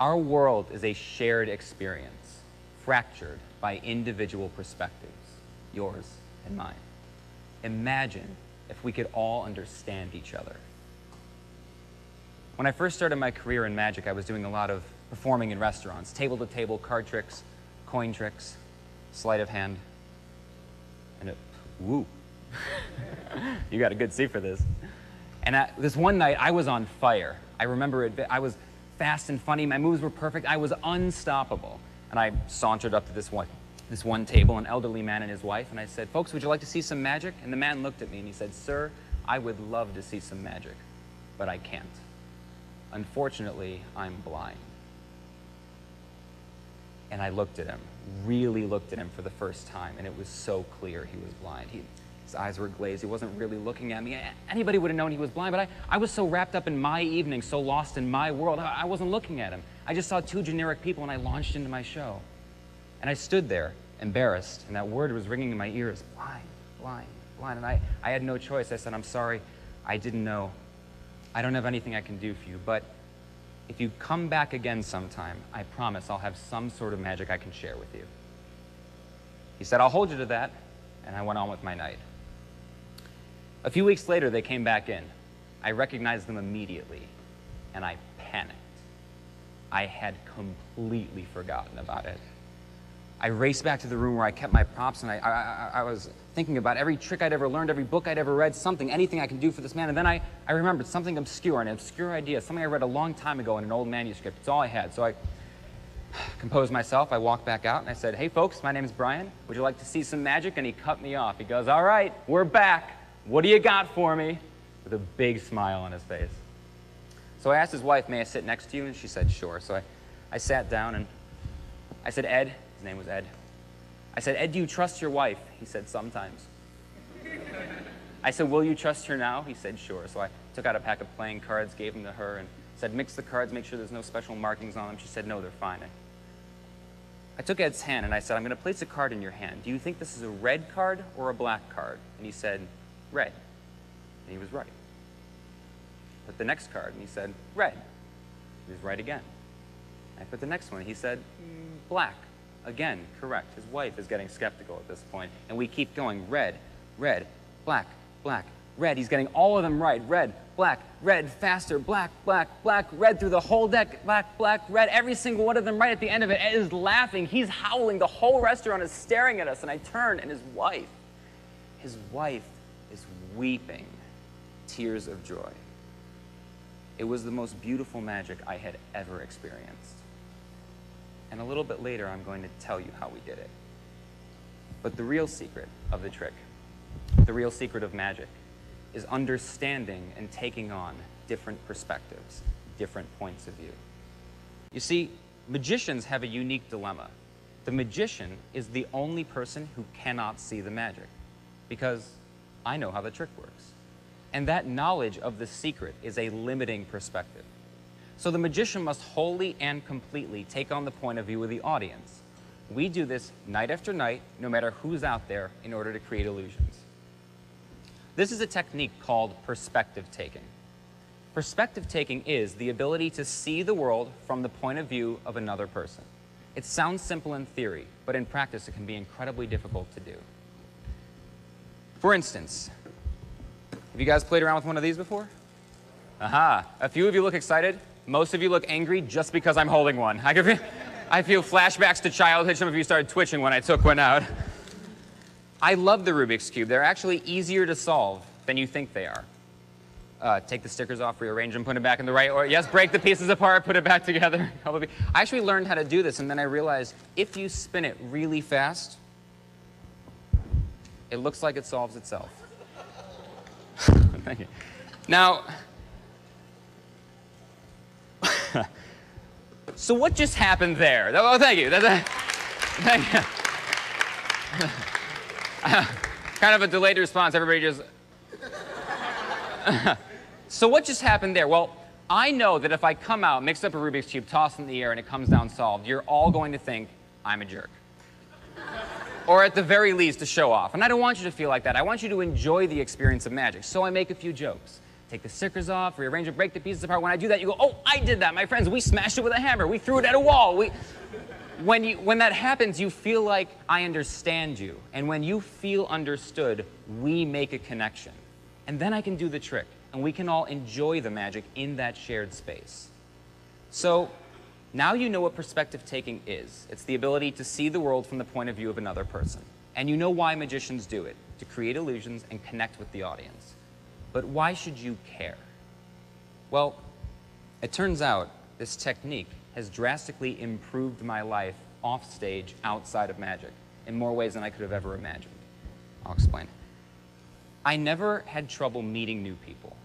Our world is a shared experience, fractured by individual perspectives, yours and mine. Imagine if we could all understand each other. When I first started my career in magic, I was doing a lot of performing in restaurants, table-to-table card tricks, coin tricks, sleight of hand, and woo. You got a good seat for this. And this one night, I was on fire. I remember it. I was fast and funny. My moves were perfect. I was unstoppable. And I sauntered up to this one table, an elderly man and his wife, and I said, "Folks, would you like to see some magic?" And the man looked at me and he said, "Sir, I would love to see some magic, but I can't. Unfortunately, I'm blind." And I looked at him, really looked at him for the first time, and it was so clear he was blind. His eyes were glazed. He wasn't really looking at me. Anybody would have known he was blind, but I was so wrapped up in my evening, so lost in my world, I wasn't looking at him. I just saw two generic people, and I launched into my show. And I stood there, embarrassed, and that word was ringing in my ears, blind, blind, blind. And I had no choice. I said, "I'm sorry, I didn't know. I don't have anything I can do for you, but if you come back again sometime, I promise I'll have some sort of magic I can share with you." He said, "I'll hold you to that," and I went on with my night. A few weeks later, they came back in. I recognized them immediately, and I panicked. I had completely forgotten about it. I raced back to the room where I kept my props, and I was thinking about every trick I'd ever learned, every book I'd ever read, something, anything I can do for this man. And then I remembered something obscure, an obscure idea, something I read a long time ago in an old manuscript. It's all I had. So I composed myself. I walked back out, and I said, "Hey, folks, my name is Bryant. Would you like to see some magic?" And he cut me off. He goes, "All right, we're back. What do you got for me?" With a big smile on his face. So I asked his wife, "May I sit next to you?" And she said, "Sure." So I sat down, and I said, "Ed," his name was Ed. I said, "Ed, do you trust your wife?" He said, "Sometimes." I said, "Will you trust her now?" He said, "Sure." So I took out a pack of playing cards, gave them to her, and said, "Mix the cards, make sure there's no special markings on them." She said, "No, they're fine." I took Ed's hand, and I said, "I'm going to place a card in your hand. Do you think this is a red card or a black card?" And he said, "Red." And he was right. I put the next card, and he said, "Red." He was right again. I put the next one, he said, "Black." Again, correct. His wife is getting skeptical at this point, and we keep going, red, red, black, black, red. He's getting all of them right. Red, black, red, faster, black, black, black, red through the whole deck, black, black, red, every single one of them right at the end of it. Ed is laughing, he's howling, the whole restaurant is staring at us, and I turn, and his wife is weeping tears of joy. It was the most beautiful magic I had ever experienced. And a little bit later, I'm going to tell you how we did it. But the real secret of the trick, the real secret of magic, is understanding and taking on different perspectives, different points of view. You see, magicians have a unique dilemma. The magician is the only person who cannot see the magic, because I know how the trick works. And that knowledge of the secret is a limiting perspective. So the magician must wholly and completely take on the point of view of the audience. We do this night after night, no matter who's out there, in order to create illusions. This is a technique called perspective taking. Perspective taking is the ability to see the world from the point of view of another person. It sounds simple in theory, but in practice it can be incredibly difficult to do. For instance, have you guys played around with one of these before? Aha, a few of you look excited. Most of you look angry just because I'm holding one. I feel flashbacks to childhood. Some of you started twitching when I took one out. I love the Rubik's Cube. They're actually easier to solve than you think they are. Take the stickers off, rearrange them, put them back in the right order. Yes, break the pieces apart, put it back together. I actually learned how to do this, and then I realized if you spin it really fast, it looks like it solves itself. Thank you. Now, so what just happened there? Oh, thank you. Thank you. Kind of a delayed response. Everybody just... So what just happened there? Well, I know that if I come out, mix up a Rubik's Cube, toss it in the air, and it comes down solved, you're all going to think I'm a jerk. Or at the very least, to show off. And I don't want you to feel like that. I want you to enjoy the experience of magic. So I make a few jokes. take the stickers off, rearrange it, break the pieces apart. When I do that, you go, oh, I did that. My friends, we smashed it with a hammer. We threw it at a wall. When that happens, you feel like I understand you. And when you feel understood, we make a connection. And then I can do the trick, and we can all enjoy the magic in that shared space. So now you know what perspective taking is. It's the ability to see the world from the point of view of another person. And you know why magicians do it, to create illusions and connect with the audience. But why should you care? Well, it turns out this technique has drastically improved my life off stage, outside of magic, in more ways than I could have ever imagined. I'll explain. I never had trouble meeting new people,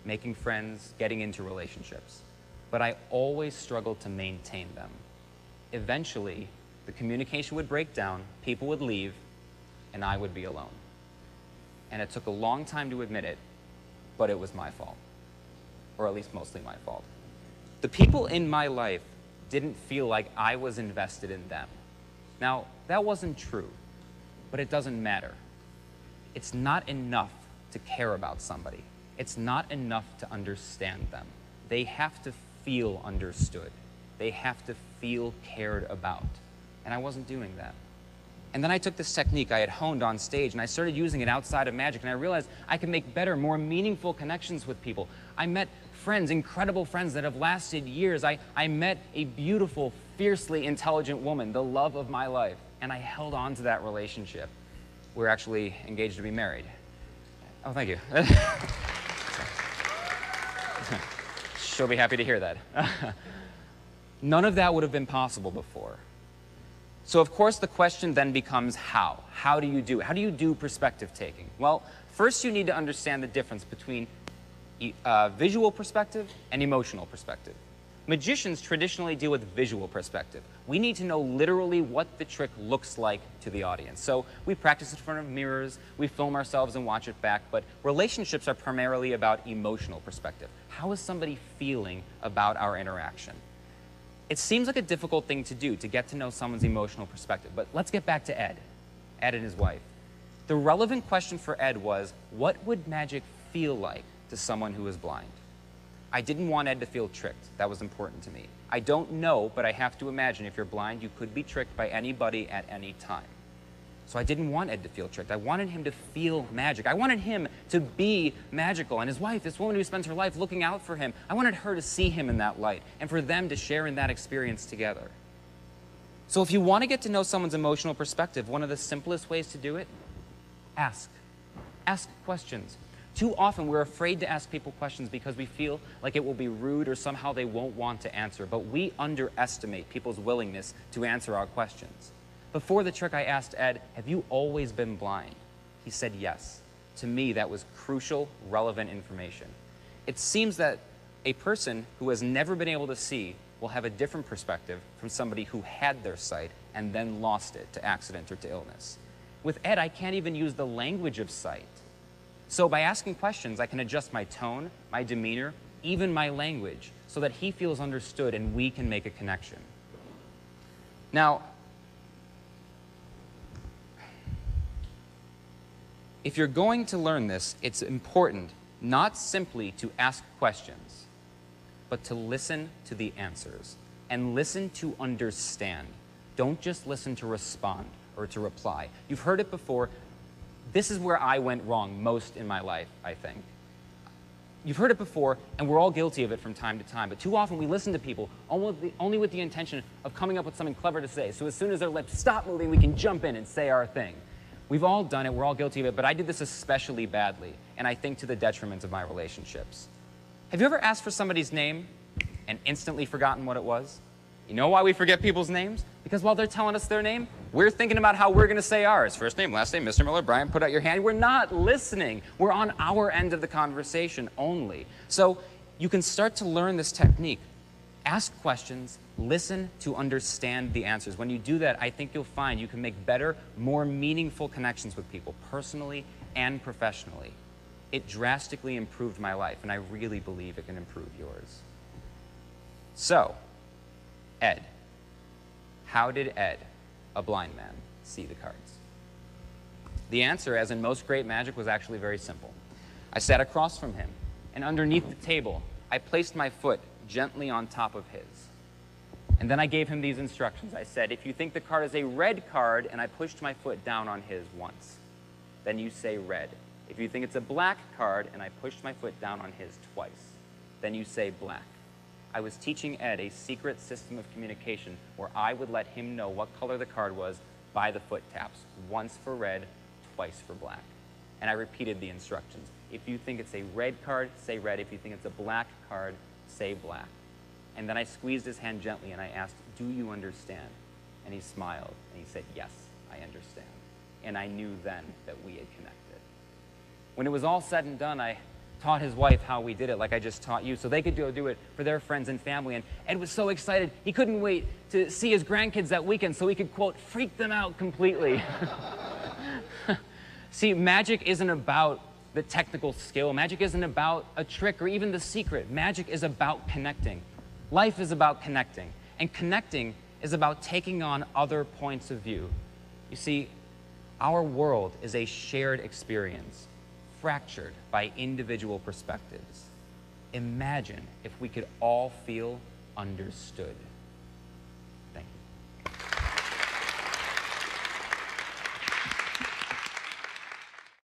making friends, getting into relationships, but I always struggled to maintain them. Eventually, the communication would break down, people would leave, and I would be alone. And it took a long time to admit it, but it was my fault, or at least mostly my fault. The people in my life didn't feel like I was invested in them. Now, that wasn't true, but it doesn't matter. It's not enough to care about somebody. It's not enough to understand them. They have to feel understood. They have to feel cared about. And I wasn't doing that. And then I took this technique I had honed on stage, and I started using it outside of magic, and I realized I could make better, more meaningful connections with people. I met friends, incredible friends that have lasted years. I met a beautiful, fiercely intelligent woman, the love of my life, and I held on to that relationship. We're actually engaged to be married. Oh, thank you. She'll be happy to hear that. None of that would have been possible before. So of course the question then becomes how? How do you do it? How do you do perspective taking? Well, first you need to understand the difference between visual perspective and emotional perspective. Magicians traditionally deal with visual perspective. We need to know literally what the trick looks like to the audience. So we practice in front of mirrors, we film ourselves and watch it back, but relationships are primarily about emotional perspective. How is somebody feeling about our interaction? It seems like a difficult thing to do, to get to know someone's emotional perspective, but let's get back to Ed and his wife. The relevant question for Ed was, what would magic feel like to someone who is blind? I didn't want Ed to feel tricked. That was important to me. I don't know, but I have to imagine if you're blind, you could be tricked by anybody at any time. So I didn't want Ed to feel tricked. I wanted him to feel magic. I wanted him to be magical. And his wife, this woman who spends her life looking out for him, I wanted her to see him in that light and for them to share in that experience together. So if you want to get to know someone's emotional perspective, one of the simplest ways to do it, ask. Ask questions. Too often we're afraid to ask people questions because we feel like it will be rude or somehow they won't want to answer, but we underestimate people's willingness to answer our questions. Before the trick I asked Ed, have you always been blind? He said yes. To me, that was crucial, relevant information. It seems that a person who has never been able to see will have a different perspective from somebody who had their sight and then lost it to accident or to illness. With Ed, I can't even use the language of sight. So by asking questions, I can adjust my tone, my demeanor, even my language, so that he feels understood and we can make a connection. Now, if you're going to learn this, it's important not simply to ask questions, but to listen to the answers and listen to understand. Don't just listen to respond or to reply. You've heard it before. This is where I went wrong most in my life, I think. You've heard it before, and we're all guilty of it from time to time, but too often we listen to people only with the intention of coming up with something clever to say. So as soon as their lips stop moving, we can jump in and say our thing. We've all done it, we're all guilty of it, but I did this especially badly, and I think to the detriment of my relationships. Have you ever asked for somebody's name and instantly forgotten what it was? You know why we forget people's names? Because while they're telling us their name, we're thinking about how we're going to say ours. First name, last name, Mr. Miller, Brian, put out your hand. We're not listening. We're on our end of the conversation only. So you can start to learn this technique. Ask questions, listen to understand the answers. When you do that, I think you'll find you can make better, more meaningful connections with people, personally and professionally. It drastically improved my life, and I really believe it can improve yours. So, Ed. How did Ed, a blind man, see the cards? The answer, as in most great magic, was actually very simple. I sat across from him. and underneath the table, I placed my foot gently on top of his. And then I gave him these instructions. I said, if you think the card is a red card, and I pushed my foot down on his once, then you say red. If you think it's a black card, and I pushed my foot down on his twice, then you say black. I was teaching Ed a secret system of communication where I would let him know what color the card was by the foot taps, once for red, twice for black. And I repeated the instructions. If you think it's a red card, say red. If you think it's a black card, say black. And then I squeezed his hand gently and I asked, do you understand? And he smiled and he said, yes, I understand. And I knew then that we had connected. When it was all said and done, I taught his wife how we did it, like I just taught you, so they could go do it for their friends and family. And Ed was so excited, he couldn't wait to see his grandkids that weekend so he could, quote, freak them out completely. See, magic isn't about the technical skill. Magic isn't about a trick or even the secret. Magic is about connecting. Life is about connecting. And connecting is about taking on other points of view. You see, our world is a shared experience, fractured by individual perspectives. Imagine if we could all feel understood.